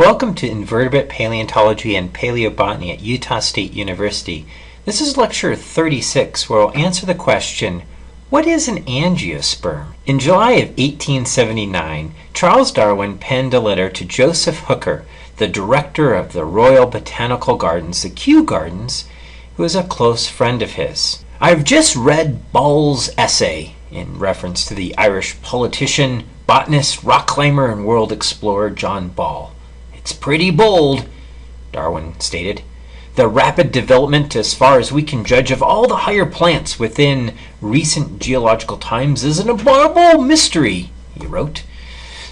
Welcome to Invertebrate Paleontology and Paleobotany at Utah State University. This is lecture 36, where we'll answer the question, what is an angiosperm? In July of 1879, Charles Darwin penned a letter to Joseph Hooker, the director of the Royal Botanical Gardens, the Kew Gardens, who was a close friend of his. I've just read Ball's essay, in reference to the Irish politician, botanist, rock climber, and world explorer John Ball. It's pretty bold, Darwin stated. The rapid development, as far as we can judge, of all the higher plants within recent geological times is an abominable mystery, he wrote.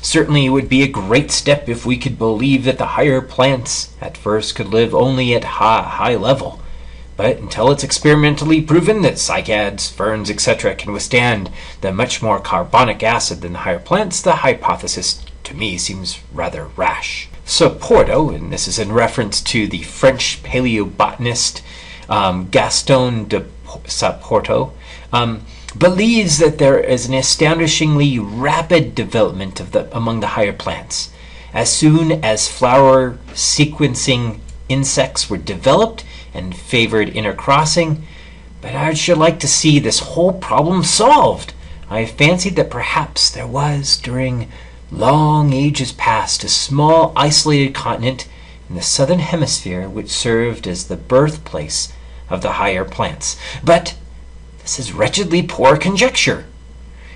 Certainly it would be a great step if we could believe that the higher plants at first could live only at high level. But until it's experimentally proven that cycads, ferns, etc. can withstand the much more carbonic acid than the higher plants, the hypothesis to me seems rather rash. Saporto, and this is in reference to the French paleobotanist Gaston de Saporto, believes that there is an astonishingly rapid development among the higher plants. As soon as flower sequencing insects were developed and favored intercrossing, but I should like to see this whole problem solved. I fancied that perhaps there was, during long ages past, a small isolated continent in the southern hemisphere which served as the birthplace of the higher plants. But this is wretchedly poor conjecture.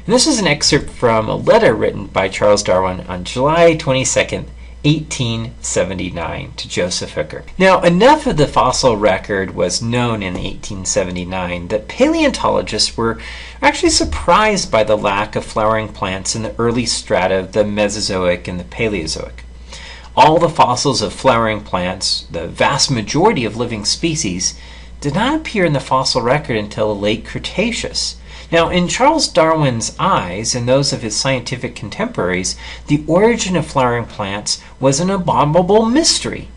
And this is an excerpt from a letter written by Charles Darwin on July 22nd, 1879 to Joseph Hooker. Now, enough of the fossil record was known in 1879 that paleontologists were actually surprised by the lack of flowering plants in the early strata of the Mesozoic and the Paleozoic. All the fossils of flowering plants, the vast majority of living species, did not appear in the fossil record until the late Cretaceous. Now, in Charles Darwin's eyes and those of his scientific contemporaries, the origin of flowering plants was an abominable mystery.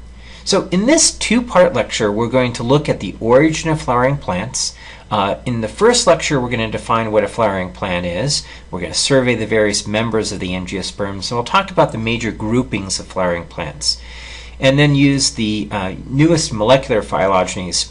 So in this two-part lecture, we're going to look at the origin of flowering plants. In the first lecture, we're going to define what a flowering plant is. We're going to survey the various members of the angiosperms, and we'll talk about the major groupings of flowering plants. And then use the newest molecular phylogenies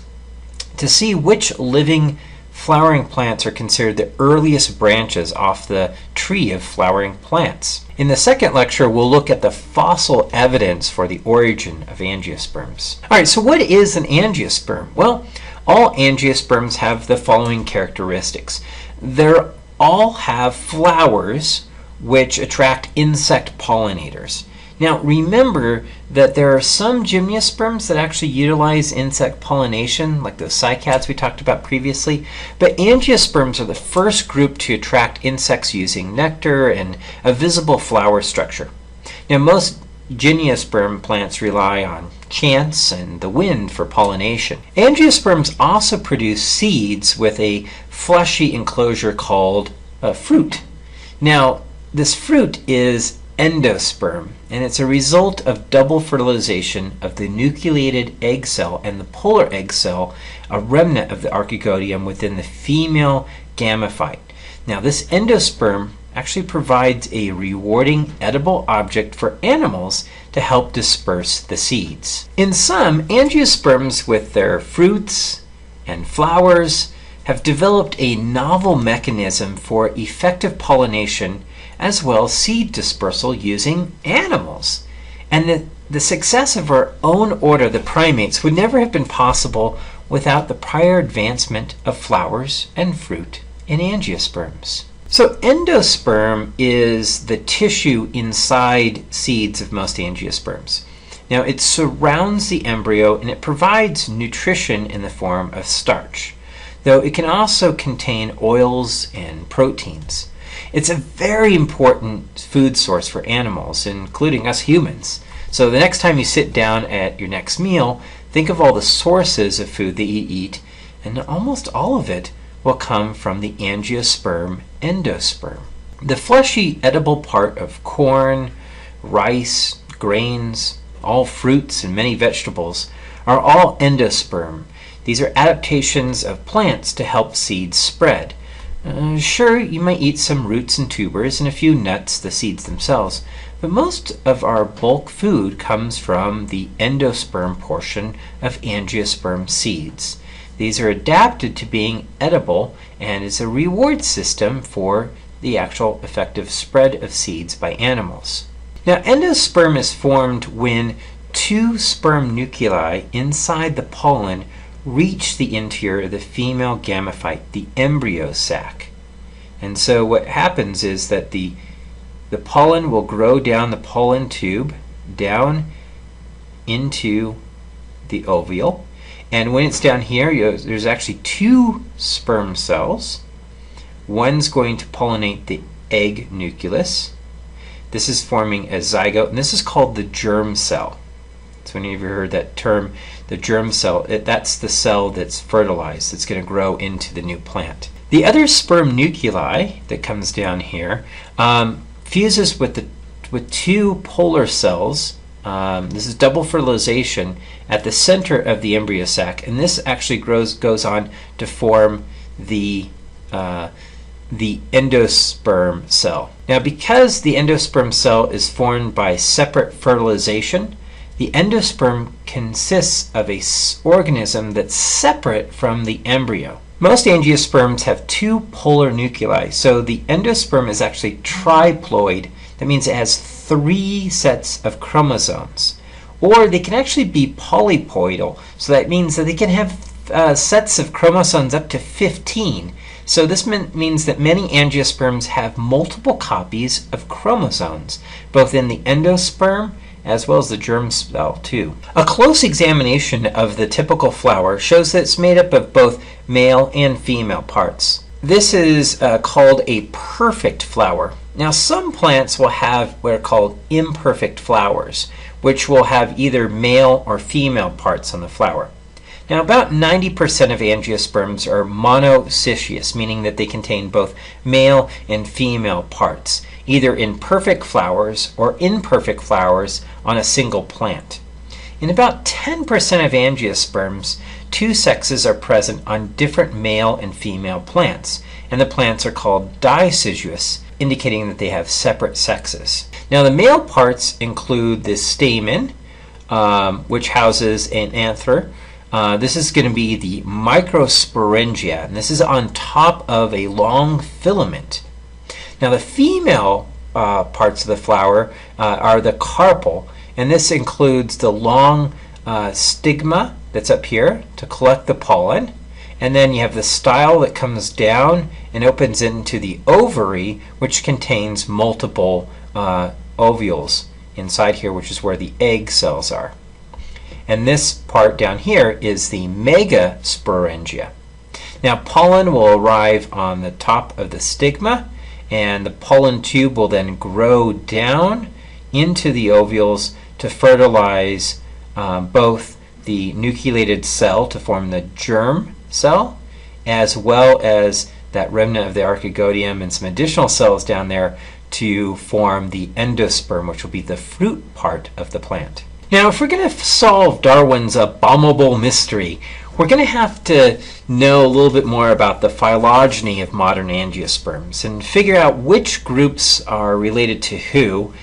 to see which living flowering plants are considered the earliest branches off the tree of flowering plants. In the second lecture, we'll look at the fossil evidence for the origin of angiosperms. All right, so what is an angiosperm? Well, all angiosperms have the following characteristics. They all have flowers which attract insect pollinators. Now, remember that there are some gymnosperms that actually utilize insect pollination, like the cycads we talked about previously, but angiosperms are the first group to attract insects using nectar and a visible flower structure. Now, most gymnosperm plants rely on chance and the wind for pollination. Angiosperms also produce seeds with a fleshy enclosure called a fruit. Now, this fruit is endosperm, and it's a result of double fertilization of the nucleated egg cell and the polar egg cell, a remnant of the archegonium within the female gametophite. Now, this endosperm actually provides a rewarding edible object for animals to help disperse the seeds. In some, angiosperms with their fruits and flowers have developed a novel mechanism for effective pollination as well as seed dispersal using animals. And the success of our own order, the primates, would never have been possible without the prior advancement of flowers and fruit in angiosperms. So endosperm is the tissue inside seeds of most angiosperms. Now, it surrounds the embryo and it provides nutrition in the form of starch, though it can also contain oils and proteins. It's a very important food source for animals, including us humans. So the next time you sit down at your next meal, think of all the sources of food that you eat, and almost all of it will come from the angiosperm endosperm. The fleshy edible part of corn, rice, grains, all fruits, and many vegetables are all endosperm. These are adaptations of plants to help seeds spread. Sure, you might eat some roots and tubers and a few nuts, the seeds themselves, but most of our bulk food comes from the endosperm portion of angiosperm seeds. These are adapted to being edible and is a reward system for the actual effective spread of seeds by animals. Now, endosperm is formed when two sperm nuclei inside the pollen reach the interior of the female gametophyte, the embryo sac. And so what happens is that the pollen will grow down the pollen tube down into the ovule. And when it's down here, there's actually two sperm cells. One's going to pollinate the egg nucleus. This is forming a zygote, and this is called the germ cell. So when you've heard that term, the germ cell, that's the cell that's fertilized, that's going to grow into the new plant. The other sperm nuclei that comes down here fuses with two polar cells. This is double fertilization at the center of the embryo sac, and this actually goes on to form the endosperm cell. Now, because the endosperm cell is formed by separate fertilization, the endosperm consists of an organism that's separate from the embryo. Most angiosperms have two polar nuclei, so the endosperm is actually triploid. That means it has 3 sets of chromosomes. Or they can actually be polyploidal, so that means that they can have sets of chromosomes up to 15. So this means that many angiosperms have multiple copies of chromosomes, both in the endosperm as well as the germ cell too. A close examination of the typical flower shows that it's made up of both male and female parts. This is called a perfect flower. Now, some plants will have what are called imperfect flowers, which will have either male or female parts on the flower. Now, about 90% of angiosperms are monoecious, meaning that they contain both male and female parts, either in perfect flowers or imperfect flowers on a single plant. In about 10% of angiosperms, 2 sexes are present on different male and female plants, and the plants are called deciduous, indicating that they have separate sexes. Now, the male parts include the stamen, which houses an anther. This is going to be the microsporangia, and this is on top of a long filament. Now, the female parts of the flower are the carpel, and this includes the long stigma that's up here to collect the pollen, and then you have the style that comes down and opens into the ovary, which contains multiple ovules inside here, which is where the egg cells are. And this part down here is the megasporangia. Now, pollen will arrive on the top of the stigma, and the pollen tube will then grow down into the ovules to fertilize both the nucleated cell to form the germ cell, as well as that remnant of the archegonium and some additional cells down there to form the endosperm, which will be the fruit part of the plant. Now, if we're going to solve Darwin's abominable mystery, we're going to have to know a little bit more about the phylogeny of modern angiosperms and figure out which groups are related to who.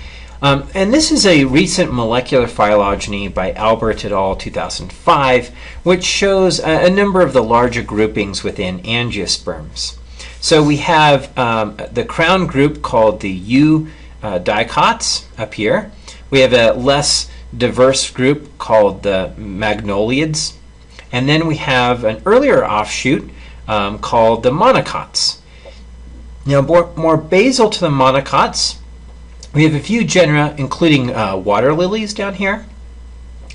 And this is a recent molecular phylogeny by Albert et al. 2005, which shows a number of the larger groupings within angiosperms. So we have the crown group called the Eudicots up here. We have a less diverse group called the Magnoliids. And then we have an earlier offshoot called the Monocots. Now, more basal to the Monocots, we have a few genera, including water lilies down here,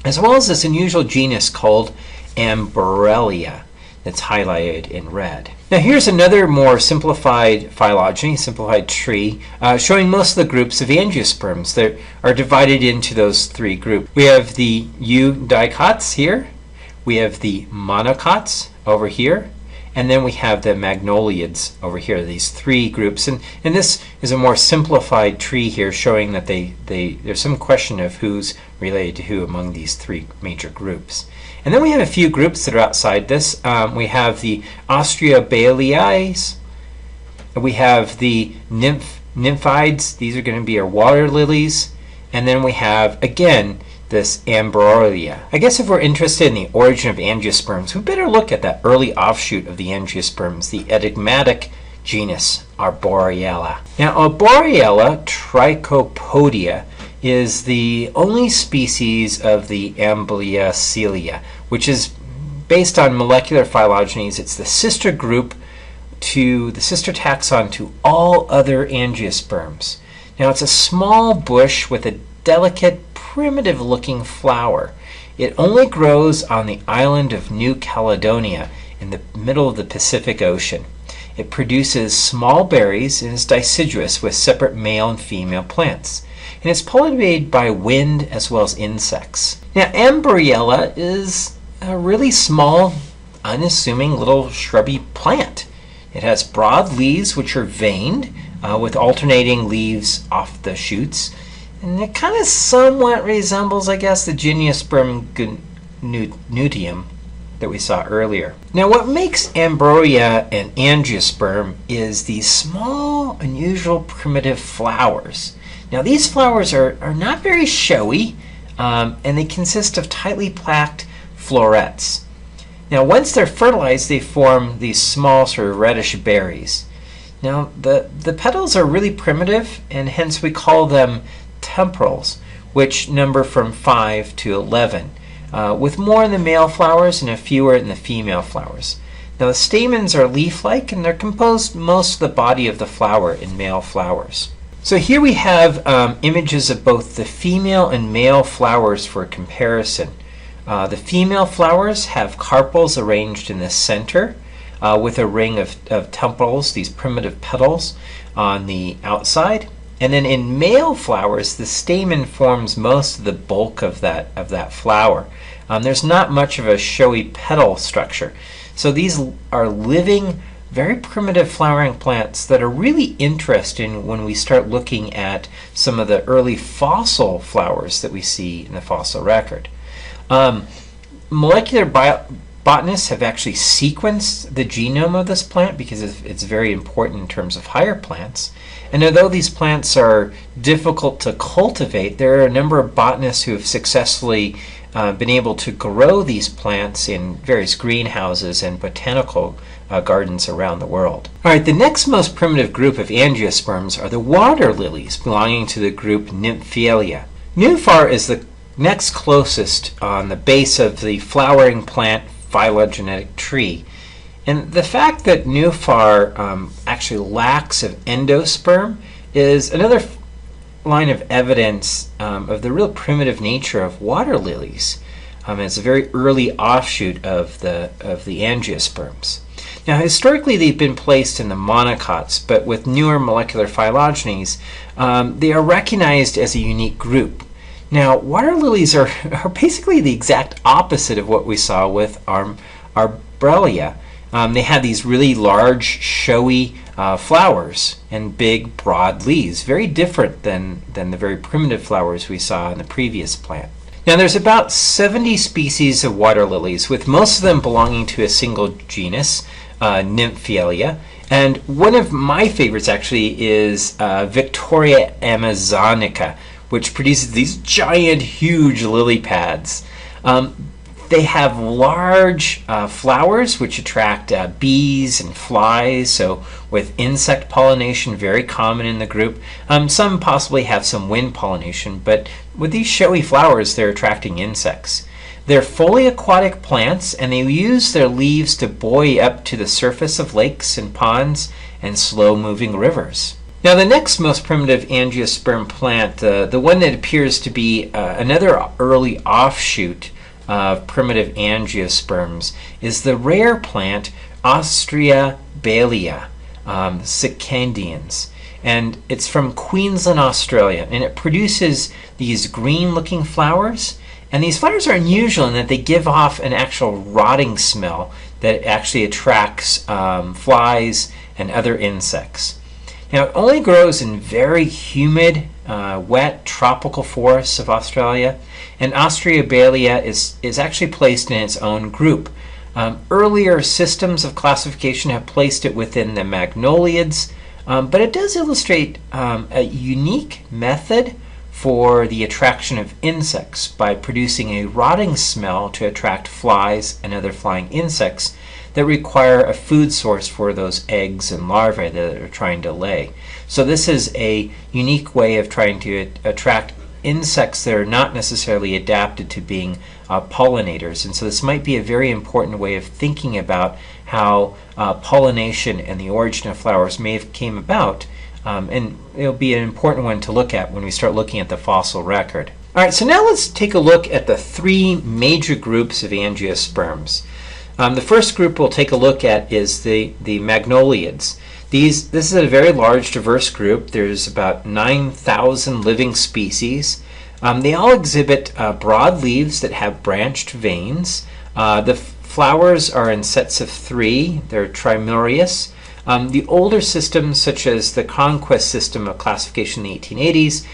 as well as this unusual genus called Amborella that's highlighted in red. Now, here's another more simplified phylogeny, simplified tree, showing most of the groups of angiosperms that are divided into those 3 groups. We have the Eudicots here, we have the Monocots over here, and then we have the Magnoliids over here, these 3 groups. And this is a more simplified tree here, showing that there's some question of who's related to who among these 3 major groups. And then we have a few groups that are outside this. We have the Austrobaileya, we have the Nymphaeids. These are going to be our water lilies. And then we have, again, this Amborella. I guess if we're interested in the origin of angiosperms, we better look at that early offshoot of the angiosperms, the enigmatic genus Austrobaileya. Now, Austrobaileya trichopodia is the only species of the Amborella, which is based on molecular phylogenies. It's the sister group to the sister taxon to all other angiosperms. Now, it's a small bush with a delicate, primitive-looking flower. It only grows on the island of New Caledonia in the middle of the Pacific Ocean. It produces small berries and is deciduous with separate male and female plants. And it's pollinated by wind as well as insects. Now, Amborella is a really small, unassuming little shrubby plant. It has broad leaves which are veined with alternating leaves off the shoots. And it kind of somewhat resembles, I guess, the Gymnosperm nudium that we saw earlier. Now, what makes Amborella an angiosperm is these small, unusual, primitive flowers. Now, these flowers are not very showy, and they consist of tightly plaqued florets. Now, once they're fertilized, they form these small, sort of reddish berries. Now, the petals are really primitive, and hence we call them temporals, which number from 5 to 11, with more in the male flowers and a fewer in the female flowers. Now, the stamens are leaf-like, and they're composed most of the body of the flower in male flowers. So here we have images of both the female and male flowers for comparison. The female flowers have carpels arranged in the center with a ring of temporals, these primitive petals, on the outside. And then in male flowers, the stamen forms most of the bulk of that flower. There's not much of a showy petal structure. So these are living, very primitive flowering plants that are really interesting when we start looking at some of the early fossil flowers that we see in the fossil record. Molecular botanists have actually sequenced the genome of this plant because it's very important in terms of higher plants. And although these plants are difficult to cultivate, there are a number of botanists who have successfully been able to grow these plants in various greenhouses and botanical gardens around the world. All right, the next most primitive group of angiosperms are the water lilies, belonging to the group Nymphaea. Nymphaea is the next closest on the base of the flowering plant phylogenetic tree. And the fact that Nymphaea actually lacks of endosperm is another line of evidence of the real primitive nature of water lilies. It's a very early offshoot of the angiosperms. Now, historically, they've been placed in the monocots, but with newer molecular phylogenies, they are recognized as a unique group. Now, water lilies are basically the exact opposite of what we saw with Austrobaileya. They have these really large, showy flowers and big, broad leaves, very different than the very primitive flowers we saw in the previous plant. Now, there's about 70 species of water lilies, with most of them belonging to a single genus, Nymphaea. And one of my favorites actually is Victoria amazonica, which produces these giant, huge lily pads. They have large flowers which attract bees and flies, so with insect pollination very common in the group. Some possibly have some wind pollination, but with these showy flowers they're attracting insects. They're fully aquatic plants, and they use their leaves to buoy up to the surface of lakes and ponds and slow-moving rivers. Now, the next most primitive angiosperm plant, the one that appears to be another early offshoot of primitive angiosperms, is the rare plant Austrobaileya, scandens. And it's from Queensland, Australia, and it produces these green-looking flowers. And these flowers are unusual in that they give off an actual rotting smell that actually attracts flies and other insects. Now, it only grows in very humid, wet, tropical forests of Australia, and Austrobaileya is actually placed in its own group. Earlier systems of classification have placed it within the Magnoliids, but it does illustrate a unique method for the attraction of insects by producing a rotting smell to attract flies and other flying insects that require a food source for those eggs and larvae that they're trying to lay. So this is a unique way of trying to attract insects that are not necessarily adapted to being pollinators. And so this might be a very important way of thinking about how pollination and the origin of flowers may have came about. And it'll be an important one to look at when we start looking at the fossil record. All right, so now let's take a look at the three major groups of angiosperms. The first group we'll take a look at is the Magnoliids. This is a very large, diverse group. There's about 9,000 living species. They all exhibit broad leaves that have branched veins. The flowers are in sets of 3. They're trimerious. The older systems, such as the conquest system of classification in the 1880s,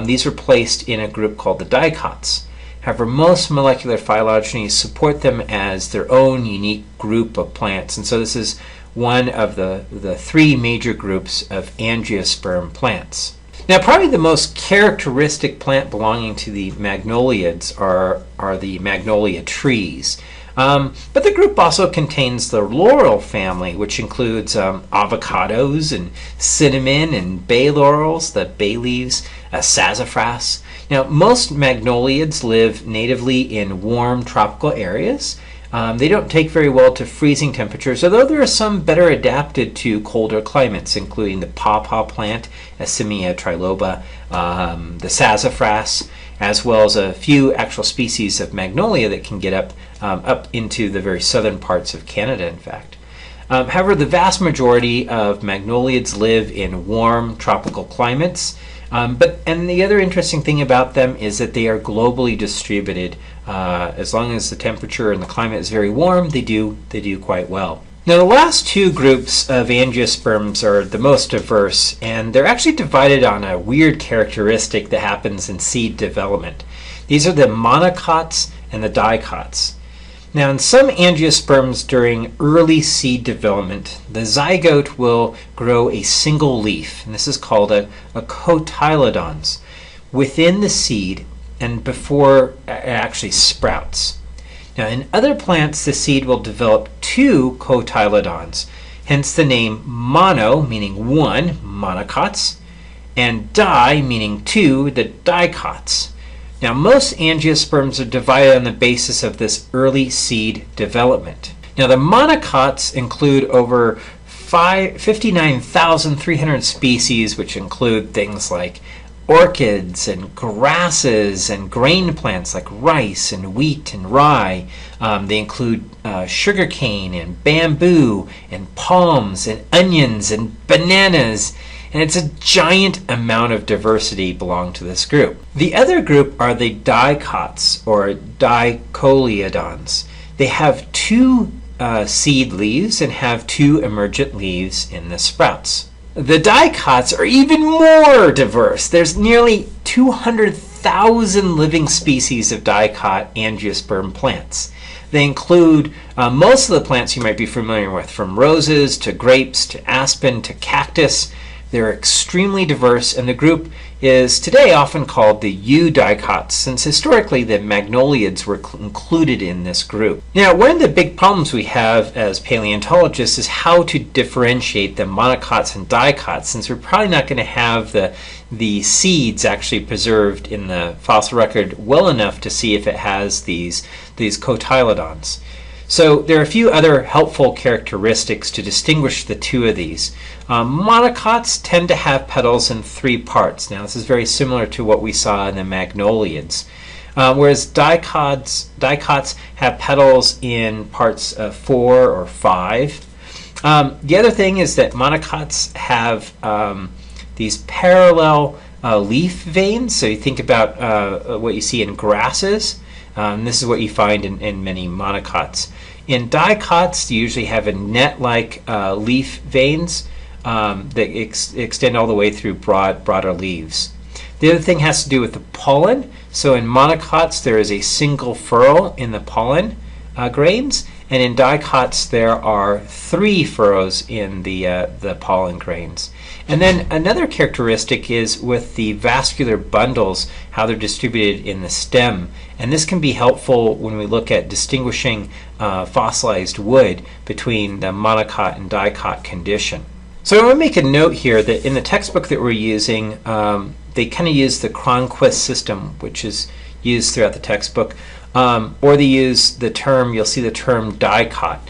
these were placed in a group called the Eudicots. However, most molecular phylogenies support them as their own unique group of plants, and so this is one of the 3 major groups of angiosperm plants. Now, probably the most characteristic plant belonging to the Magnoliids are the magnolia trees. But the group also contains the laurel family, which includes avocados and cinnamon and bay laurels, the bay leaves, sassafras. Now, most Magnoliids live natively in warm tropical areas. They don't take very well to freezing temperatures, although there are some better adapted to colder climates, including the pawpaw plant, Simia triloba, the sassafras, as well as a few actual species of magnolia that can get up into the very southern parts of Canada, in fact. However, the vast majority of Magnoliids live in warm tropical climates. And the other interesting thing about them is that they are globally distributed. As long as the temperature and the climate is very warm, they do quite well. Now, the last 2 groups of angiosperms are the most diverse, and they're actually divided on a weird characteristic that happens in seed development. These are the monocots and the dicots. Now, in some angiosperms during early seed development, the zygote will grow a single leaf, and this is called a cotyledons, within the seed and before it actually sprouts. Now, in other plants, the seed will develop 2 cotyledons, hence the name mono, meaning 1, monocots, and di, meaning 2, the dicots. Now, most angiosperms are divided on the basis of this early seed development. Now, the monocots include over 59,300 species, which include things like orchids and grasses and grain plants like rice and wheat and rye. They include sugarcane and bamboo and palms and onions and bananas. And it's a giant amount of diversity belong to this group. The other group are the dicots, or dicotyledons. They have 2 seed leaves and have 2 emergent leaves in the sprouts. The dicots are even more diverse. There's nearly 200,000 living species of dicot angiosperm plants. They include most of the plants you might be familiar with, from roses to grapes to aspen to cactus. They're extremely diverse, and the group is today often called the Eudicots, since historically the Magnoliids were included in this group. Now, one of the big problems we have as paleontologists is how to differentiate the monocots and dicots, since we're probably not going to have the seeds actually preserved in the fossil record well enough to see if it has these cotyledons. So there are a few other helpful characteristics to distinguish the 2 of these. Monocots tend to have petals in 3 parts. Now, this is very similar to what we saw in the Magnoliids. Whereas dicots have petals in parts 4 or 5. The other thing is that monocots have these parallel leaf veins. So you think about what you see in grasses. This is what you find in many monocots. In dicots, you usually have a net-like leaf veins that extend all the way through broader leaves. The other thing has to do with the pollen. So in monocots, there is a single furrow in the pollen grains, and in dicots there are 3 furrows in the pollen grains. And then another characteristic is with the vascular bundles, how they're distributed in the stem. And this can be helpful when we look at distinguishing fossilized wood between the monocot and dicot condition. So I want to make a note here that in the textbook that we're using, they kind of use the Cronquist system, which is used throughout the textbook, or they use the term, you'll see the term dicot.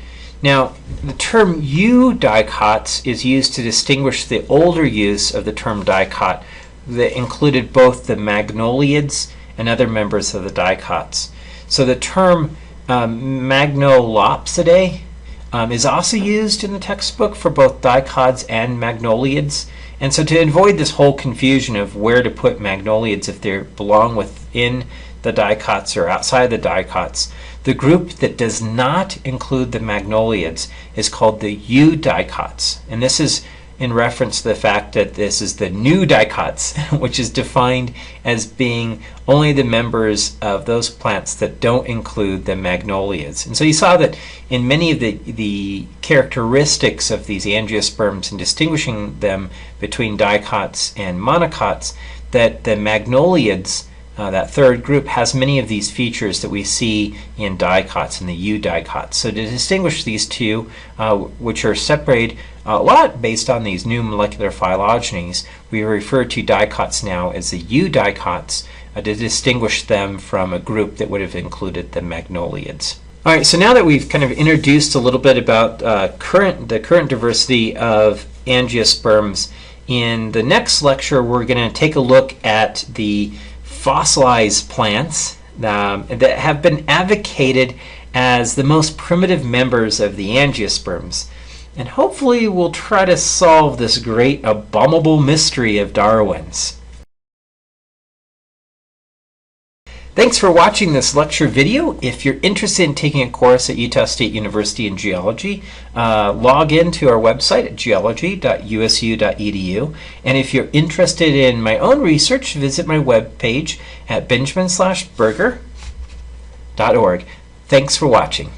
Now, the term Eudicots is used to distinguish the older use of the term dicot that included both the Magnoliids and other members of the dicots. So the term Magnolopsidae is also used in the textbook for both dicots and Magnoliids. And so to avoid this whole confusion of where to put Magnoliids if they belong within the dicots or outside the dicots, the group that does not include the Magnoliids is called the Eudicots. And this is in reference to the fact that this is the new dicots, which is defined as being only the members of those plants that don't include the Magnoliids. And so you saw that in many of the characteristics of these angiosperms and distinguishing them between dicots and monocots, that the Magnoliids, that third group, has many of these features that we see in dicots, in the Eudicots. So to distinguish these two, which are separated a lot based on these new molecular phylogenies, we refer to dicots now as the Eudicots to distinguish them from a group that would have included the Magnoliids. All right, so now that we've kind of introduced a little bit about the current diversity of angiosperms, in the next lecture we're going to take a look at the fossilized plants that have been advocated as the most primitive members of the angiosperms. And hopefully we'll try to solve this great abominable mystery of Darwin's. Thanks for watching this lecture video. If you're interested in taking a course at Utah State University in geology, log in to our website at geology.usu.edu. And if you're interested in my own research, visit my webpage at benjamin-berger.org. Thanks for watching.